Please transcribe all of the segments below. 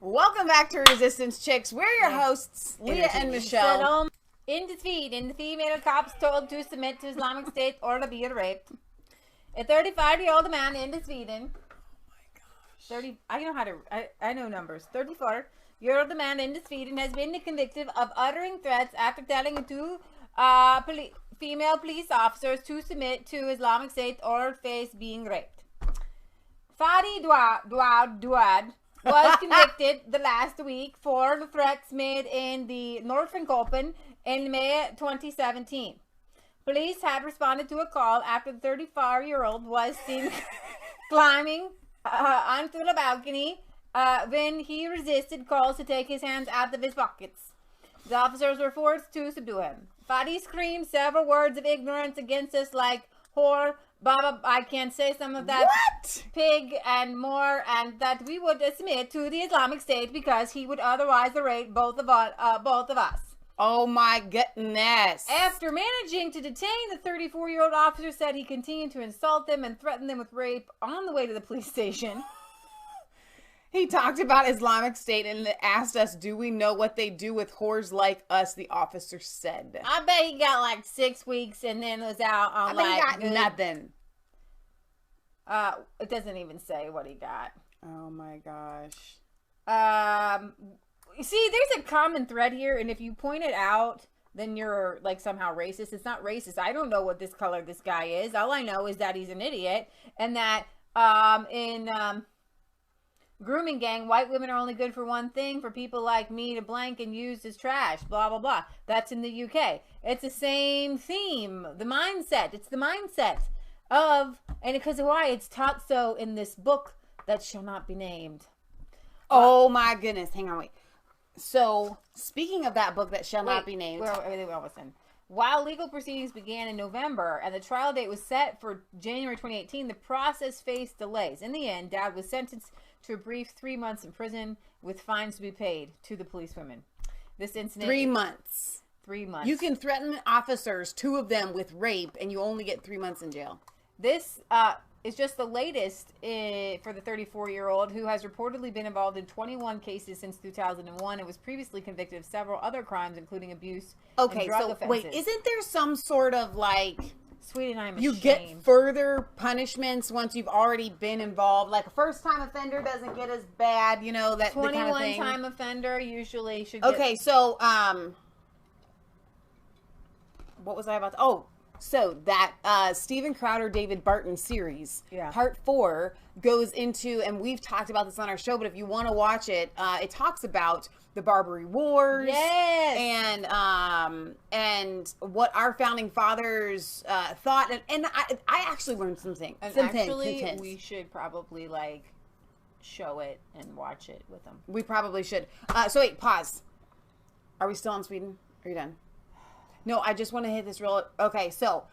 Welcome back to Resistance Chicks. We're your hosts, Leah and Michelle. In the female cops told to submit to Islamic State or to be raped. A 35-year-old man in Sweden. Oh my gosh. I know numbers. 34-year-old man in Sweden has been convicted of uttering threats after telling two female police officers to submit to Islamic State or face being raped. Fadi Douad was convicted the last week for the threats made in the Norrköping in May 2017. Police had responded to a call after the 34-year-old was seen climbing onto the balcony when he resisted calls to take his hands out of his pockets. The officers were forced to subdue him. Fadi screamed several words of ignorance against us like whore, Baba, I can't say some of that. What? Pig and more, and that we would submit to the Islamic State because he would otherwise rape both of us. Oh my goodness. After managing to detain the 34-year-old officer, said he continued to insult them and threaten them with rape on the way to the police station. He talked about Islamic State and asked us, do we know what they do with whores like us? The officer said. I bet he got like 6 weeks and then was out on he got nothing. It doesn't even say what he got. Oh my gosh. See, there's a common thread here, and if you point it out, then you're like somehow racist. It's not racist. I don't know what this color this guy is. All I know is that he's an idiot, and that grooming gang, white women are only good for one thing, for people like me to blank and used as trash, blah, blah, blah. That's in the UK. It's the same theme, the mindset. It's the mindset of, and because of why it's taught so in this book that shall not be named. Oh my goodness. Hang on, wait. So, speaking of that book that shall not be named. While legal proceedings began in November and the trial date was set for January 2018, the process faced delays. In the end, Dad was sentenced to a brief 3 months in prison with fines to be paid to the policewomen. This incident... 3 months. 3 months. You can threaten officers, 2 of them, with rape, and you only get 3 months in jail. This is just the latest for the 34-year-old who has reportedly been involved in 21 cases since 2001 and was previously convicted of several other crimes, including abuse and drug offenses. Wait, isn't there some sort of like... Sweetie, I'm you ashamed. Get further punishments once you've already been involved? Like a first-time offender doesn't get as bad, you know, that 21 the kind of thing. time offender usually should get... Okay, so, what was I about to... Oh, so that Steven Crowder, David Barton series, part 4, goes into, and we've talked about this on our show, but if you want to watch it, it talks about the Barbary Wars, and what our founding fathers thought, and I actually learned something. We should probably like show it and watch it with them. We probably should. So wait, pause. Are we still on Sweden? Are you done? No, I just want to hit this real... Okay, so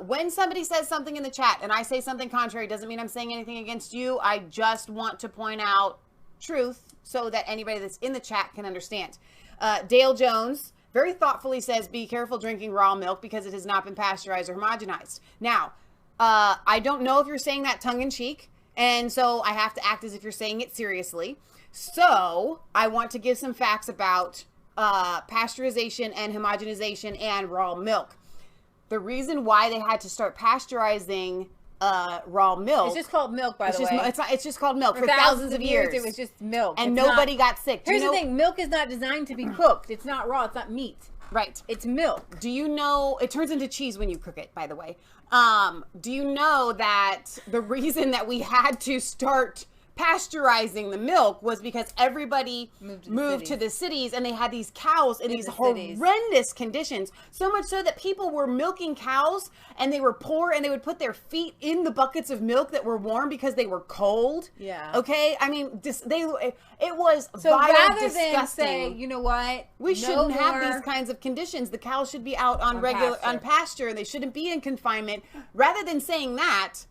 when somebody says something in the chat and I say something contrary, doesn't mean I'm saying anything against you. I just want to point out truth so that anybody that's in the chat can understand. Dale Jones very thoughtfully says, be careful drinking raw milk because it has not been pasteurized or homogenized. Now, I don't know if you're saying that tongue-in-cheek, and so I have to act as if you're saying it seriously. So I want to give some facts about... pasteurization and homogenization and raw milk. The reason why they had to start pasteurizing raw milk. It's just called milk, by the way. It's just called milk for thousands of years. It was just milk. And nobody got sick. Here's the thing. Milk is not designed to be cooked. It's not raw. It's not meat. Right. It's milk. Do you know, it turns into cheese when you cook it, by the way. Do you know that the reason that we had to start pasteurizing the milk was because everybody moved to the cities and they had these cows in these horrendous conditions, so much so that people were milking cows and they were poor and they would put their feet in the buckets of milk that were warm because they were cold. Yeah. Okay. I mean, it was so vile, rather disgusting. than say, you know what, we shouldn't have these kinds of conditions. The cows should be out on pasture, and they shouldn't be in confinement. Rather than saying that,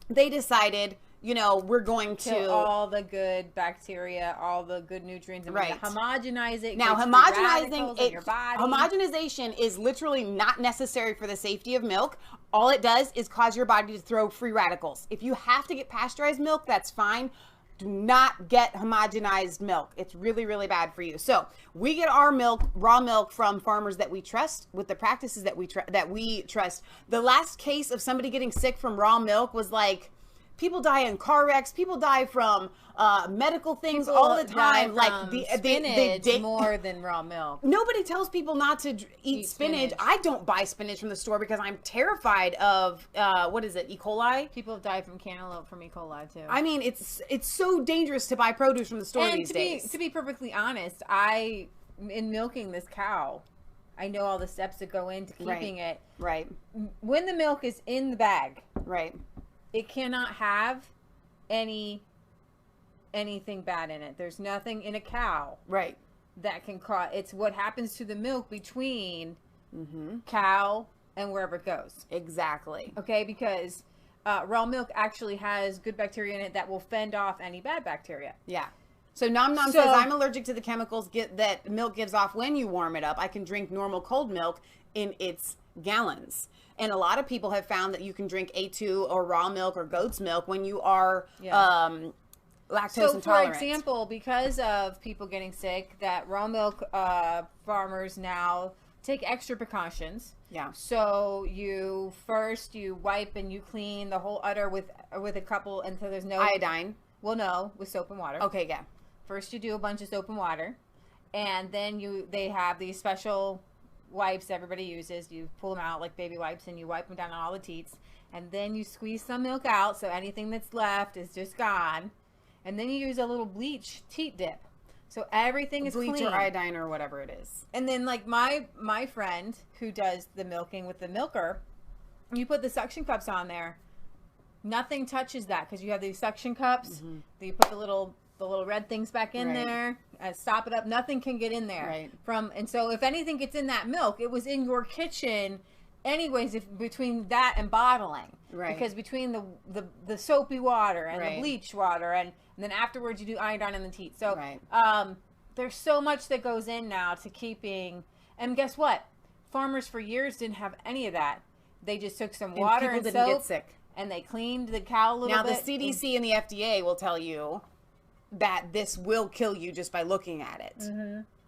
they decided, you know, we're going to kill all the good bacteria, all the good nutrients, and homogenize it. Now, homogenization is literally not necessary for the safety of milk. All it does is cause your body to throw free radicals. If you have to get pasteurized milk, that's fine. Do not get homogenized milk. It's really, really bad for you. So we get our milk, raw milk, from farmers that we trust with the practices that we trust. The last case of somebody getting sick from raw milk was like, people die in car wrecks. People die from medical things People all the time. die Like from spinach more than raw milk. Nobody tells people not to eat spinach. I don't buy spinach from the store because I'm terrified of what is it, E. coli? People have died from cantaloupe from E. coli too. I mean, it's so dangerous to buy produce from the store these days. To be perfectly honest, in milking this cow, I know all the steps that go into keeping it. Right. When the milk is in the bag. Right. It cannot have anything bad in it. There's nothing in a cow. Right. That can cause. It's what happens to the milk between cow and wherever it goes. Exactly. Okay, because raw milk actually has good bacteria in it that will fend off any bad bacteria. Yeah. So Nom Nom says, I'm allergic to the chemicals that milk gives off when you warm it up. I can drink normal cold milk in its gallons. And a lot of people have found that you can drink A2 or raw milk or goat's milk when you are lactose intolerant. For example, because of people getting sick, that raw milk farmers now take extra precautions. Yeah. So you wipe and you clean the whole udder with a couple until there's no iodine. Well, no, with soap and water. Okay, yeah. First you do a bunch of soap and water, and then they have these special wipes everybody uses. You pull them out like baby wipes and you wipe them down on all the teats, and then you squeeze some milk out so anything that's left is just gone, and then you use a little bleach teat dip so everything is bleach clean. Or iodine or whatever it is. And then like my friend who does the milking with the milker, you put the suction cups on there, nothing touches that because you have these suction cups. You put the little red things back in there, stop it up. Nothing can get in there. Right. And so if anything gets in that milk, it was in your kitchen anyways, between that and bottling. Right. Because between the soapy water and Right. the bleach water and then afterwards you do iodine in the teeth. So Right. There's so much that goes in now to keeping, and guess what? Farmers for years didn't have any of that. They just took some water and didn't soap get sick. and they cleaned the cow a little Now, bit. the CDC and the FDA will tell you that this will kill you just by looking at it.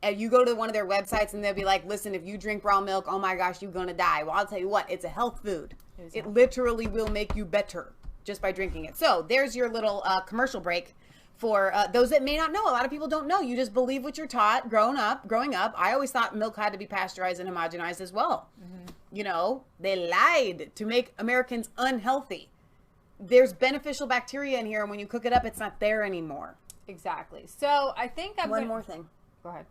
And you go to one of their websites and they'll be like, listen, if you drink raw milk, oh my gosh, you're going to die. Well, I'll tell you what, it's a health food. It literally will make you better just by drinking it. So there's your little commercial break for those that may not know. A lot of people don't know. You just believe what you're taught growing up. I always thought milk had to be pasteurized and homogenized as well. You know, they lied to make Americans unhealthy. There's beneficial bacteria in here, and when you cook it up, it's not there anymore. Exactly. So I think One more thing. Go ahead.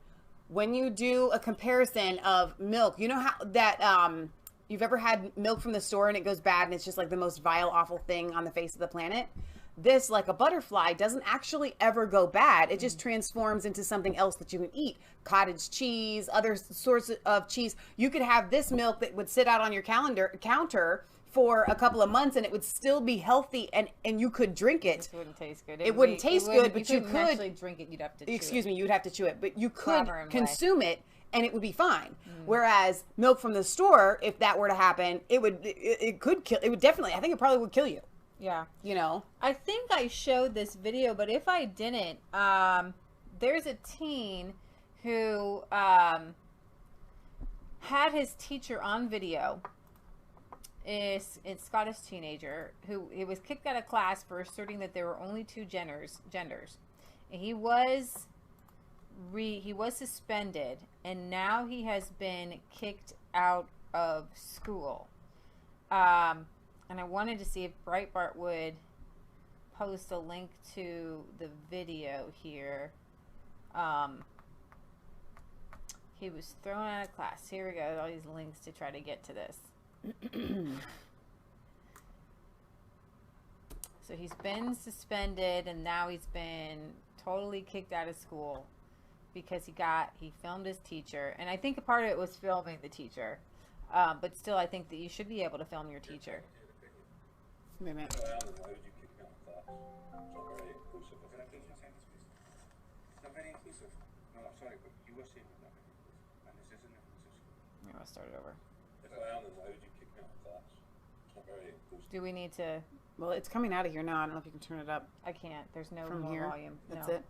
When you do a comparison of milk, you know how that you've ever had milk from the store and it goes bad and it's just like the most vile, awful thing on the face of the planet? This, like a butterfly, doesn't actually ever go bad. It just transforms into something else that you can eat. Cottage cheese, other sorts of cheese. You could have this milk that would sit out on your counter for a couple of months and it would still be healthy and you could drink it. It wouldn't taste good. It wouldn't taste good, but you could actually drink it. You'd have to chew excuse it. me, you'd have to chew it, but you could Clever and consume it and it would be fine. Whereas milk from the store, if that were to happen, it could kill. It would definitely. I think it probably would kill you. Yeah. You know. I think I showed this video, but if I didn't, there's a teen who had his teacher on video. Is a Scottish teenager who he was kicked out of class for asserting that there were only two genders. And he was suspended, and now he has been kicked out of school. And I wanted to see if Breitbart would post a link to the video here. He was thrown out of class. Here we go. All these links to try to get to this. So he's been suspended and now he's been totally kicked out of school because he filmed his teacher, and I think a part of it was filming the teacher, but still I think that you should be able to film your teacher. Wait a minute. I'll start it over. If I am, then why would you kick me out of class? Do we need to? Well, it's coming out of here now. I don't know if you can turn it up. I can't. There's no From more here? volume. That's No. it.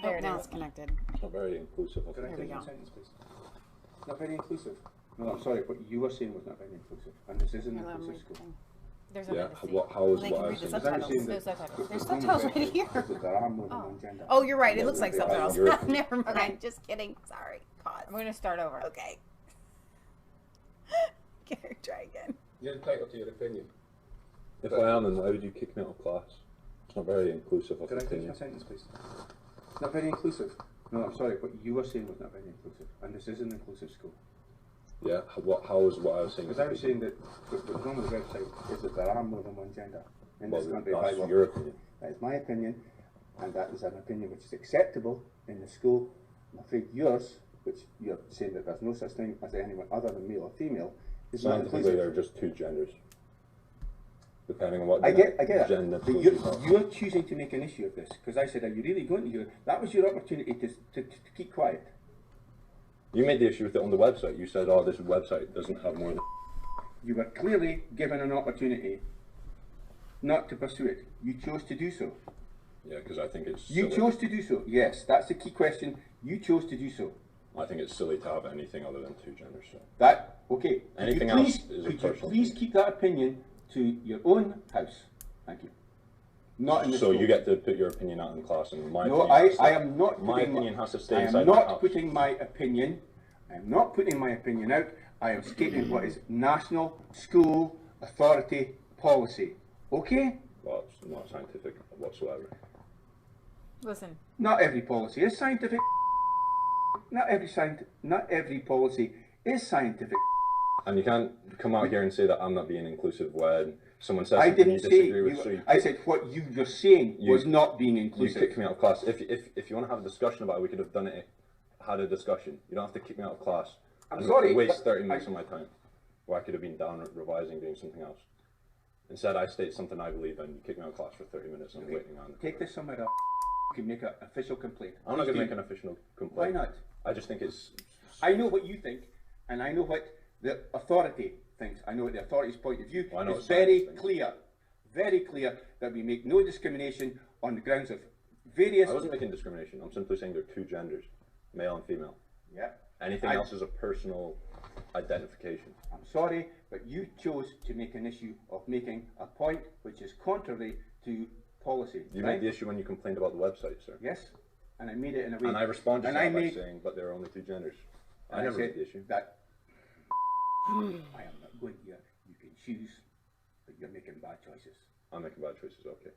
There it now is. it's connected. It's not very inclusive. Can I There we take go. one sentence, please? Not very inclusive. No, I'm sorry, what you were saying was not very inclusive. And this is an Here, let me inclusive read the school. thing. There's Yeah. nothing to see. How is They what can I read the was saying? Because I was saying There's that subtitles. There's the problem subtitles with right it here. is that there are more than one gender. Oh, you're right. It Yeah, looks like yeah, subtitles. you're- Never mind. Just kidding. Sorry. Pause. I'm going to start over. Okay. Okay, try again. You're entitled to your opinion. If I am, then why would you kick me out of class? It's not very inclusive of Can I take opinion. a sentence, please? Not very inclusive. No, I'm sorry, what you were saying was not very inclusive. And this is an inclusive school. Yeah. How is what I was saying? Because I was saying that what's wrong with the website is that there are more than one gender in Well, this country. that's By law. your opinion. That is my opinion, and that is an opinion which is acceptable in the school. I'm afraid yours, which you're saying that there's no such thing as anyone other than male or female, is not Scientifically, there are inclusive. just two genders, depending on what I get it. gender But you're choosing to make an issue of this, because I said, are you really going to hear? That was your opportunity to keep quiet. You made the issue with it on the website. You said, "Oh, this website doesn't have more than." You were clearly given an opportunity not to pursue it. You chose to do so. Yeah, because I think it's. You silly. chose to do so. Yes, that's the key question. You chose to do so. I think it's silly to have anything other than two genders. So. That, okay. Anything could you else please, is a could you personal please thing. keep that opinion to your own house? Thank you. Not in the So school. you get to put your opinion out in class, and my No, opinion has to I stay- am not. My putting opinion has to I stay am inside my not house. putting my opinion. I am not putting my opinion out. I am stating what is national school authority policy. Okay? Well, it's not scientific whatsoever. Listen. Not every policy is scientific. Not every policy is scientific. And you can't come out here and say that I'm not being inclusive when someone says I something didn't you say. disagree with. So you I said what you were saying You- was not being you inclusive. kick me out of class. If you want to have a discussion about it, we could have done it. Had a discussion. You don't have to kick me out of class. I'm and sorry, Waste but 30 minutes of my time, where I could have been down revising, doing something else. Instead, I state something I believe in. You kick me out of class for 30 minutes. I'm waiting on. Take this somewhere else. You can make an official complaint. I'm not going to Please make do. an official Why complaint. not? I just think it's. I know what you think, and I know what the authority thinks. I know what the authority's point of view. Well, I know It's what science very thinks. very clear that we make no discrimination on the grounds of various. I wasn't making discrimination. I'm simply saying there are two genders, male and female. Yeah. Anything else is a personal identification. I'm sorry, but you chose to make an issue of making a point which is contrary to policy. You right? made the issue when you complained about the website, sir. Yes, and I made it in a way. And I responded and to I that by made, saying, but there are only two genders. and I never said made the issue. that I am not going here. You can choose, but you're making bad choices. I'm making bad choices, okay.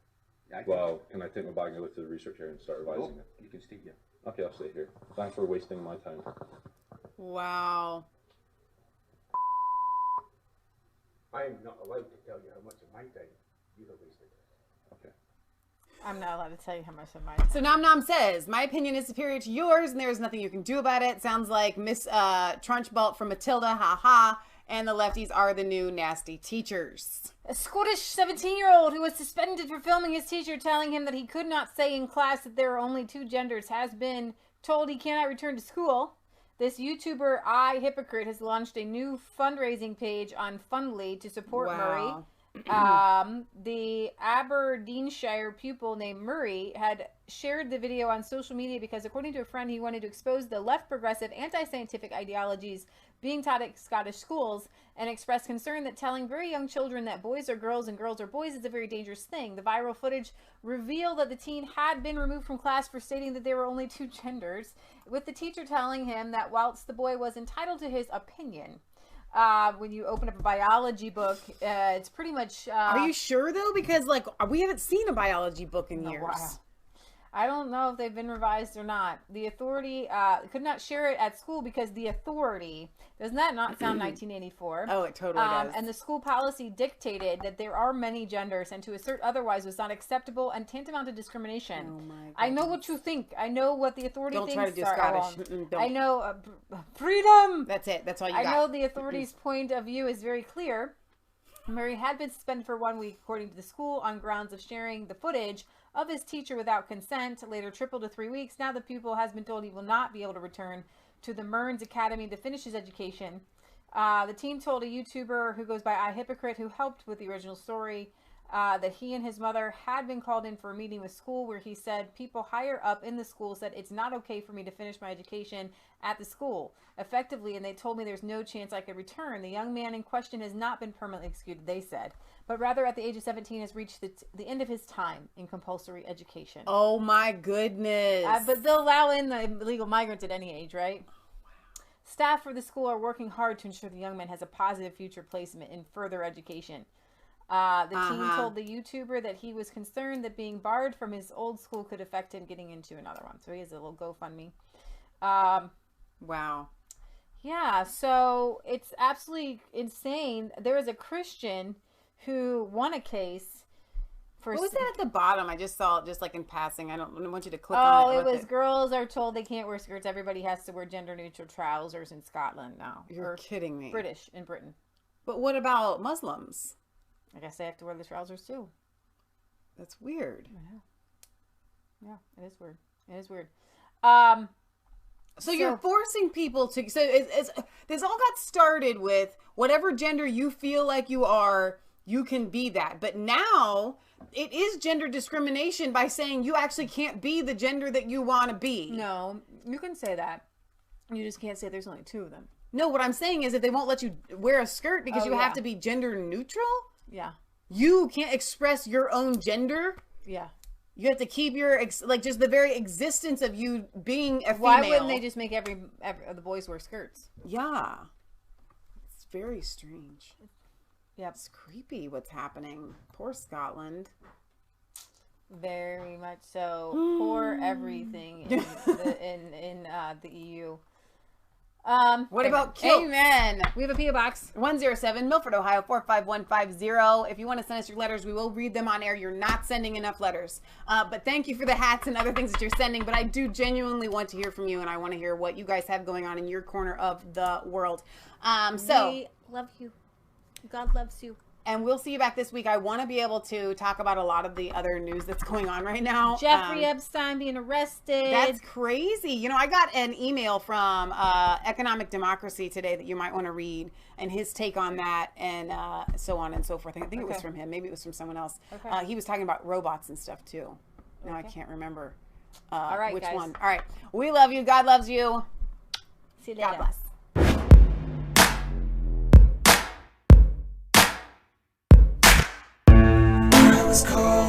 I can- Well, can I take my bag and go to the research area and start revising no, it? you can stay here. Okay, I'll stay here. Thanks for wasting my time. Wow. I am not allowed to tell you how much of my time you have wasted. Okay. I'm not allowed to tell you how much of mine. So Nom Nom says, my opinion is superior to yours, and there is nothing you can do about it. Sounds like Miss Trunchbull from Matilda, haha. And the lefties are the new nasty teachers. A Scottish 17-year-old who was suspended for filming his teacher telling him that he could not say in class that there are only two genders has been told he cannot return to school. This YouTuber, Hypocrite, has launched a new fundraising page on Fundly to support Wow. Murray. The Aberdeenshire pupil named Murray had shared the video on social media because, according to a friend, he wanted to expose the left progressive anti-scientific ideologies being taught at Scottish schools and expressed concern that telling very young children that boys are girls and girls are boys is a very dangerous thing. The viral footage revealed that the teen had been removed from class for stating that there were only two genders, with the teacher telling him that whilst the boy was entitled to his opinion, when you open up a biology book, it's pretty much... Are you sure, though? Because, like, we haven't seen a biology book in years. Wow. I don't know if they've been revised or not. The authority could not share it at school because the authority, doesn't that not sound 1984? Oh, it totally does. And the school policy dictated that there are many genders, and to assert otherwise was not acceptable and tantamount to discrimination. Oh my I know what you think. I know what the authority Don't thinks. try to do are Scottish. wrong. Don't. I know freedom. That's it. That's all you I got. know the authorities' point of view is very clear. Murray had been suspended for 1 week, according to the school, on grounds of sharing the footage of his teacher without consent, later tripled to 3 weeks. Now the pupil has been told he will not be able to return to the Mearns Academy to finish his education. The teen told a YouTuber who goes by iHypocrite, who helped with the original story, that he and his mother had been called in for a meeting with school where he said people higher up in the school said it's not okay for me to finish my education at the school effectively, and they told me there's no chance I could return. The young man in question has not been permanently excluded, they said, but rather at the age of 17 has reached the end of his time in compulsory education. Oh my goodness. But they'll allow in the illegal migrants at any age, right? Staff for the school are working hard to ensure the young man has a positive future placement in further education. The teen told the YouTuber that he was concerned that being barred from his old school could affect him getting into another one. So he has a little GoFundMe. Wow. Yeah, so it's absolutely insane. There is a Christian who won a case for... What was that at the bottom? I just saw it just like in passing. I don't want you to click on it. Oh, it was girls are told they can't wear skirts. Everybody has to wear gender-neutral trousers in Scotland now. You're kidding me. British in Britain. But what about Muslims? I guess they have to wear the trousers too. That's weird. Yeah, it is weird. It is weird. So you're forcing people to... So this all got started with whatever gender you feel like you are, you can be that. But now it is gender discrimination by saying you actually can't be the gender that you want to be. No, you can say that. You just can't say there's only two of them. No, what I'm saying is if they won't let you wear a skirt because you have to be gender neutral... Yeah. You can't express your own gender. Yeah. You have to keep your, like, just the very existence of you being a female. Why wouldn't they just make every the boys wear skirts? Yeah. It's very strange. Yep. It's creepy what's happening. Poor Scotland. Very much so. Poor everything in the EU. What about kilts? Amen. We have a P.O. Box. 107 Milford, Ohio 45150. If you want to send us your letters, we will read them on air. You're not sending enough letters. But thank you for the hats and other things that you're sending. But I do genuinely want to hear from you, and I want to hear what you guys have going on in your corner of the world. We love you. God loves you. And we'll see you back this week. I want to be able to talk about a lot of the other news that's going on right now. Jeffrey Epstein being arrested. That's crazy. You know, I got an email from Economic Democracy today that you might want to read, and his take on that, and so on and so forth. I think it was from him. Maybe it was from someone else. Okay. He was talking about robots and stuff too. Now I can't remember All right, which guys. one. All right. We love you. God loves you. See you later. God bless. It's cold.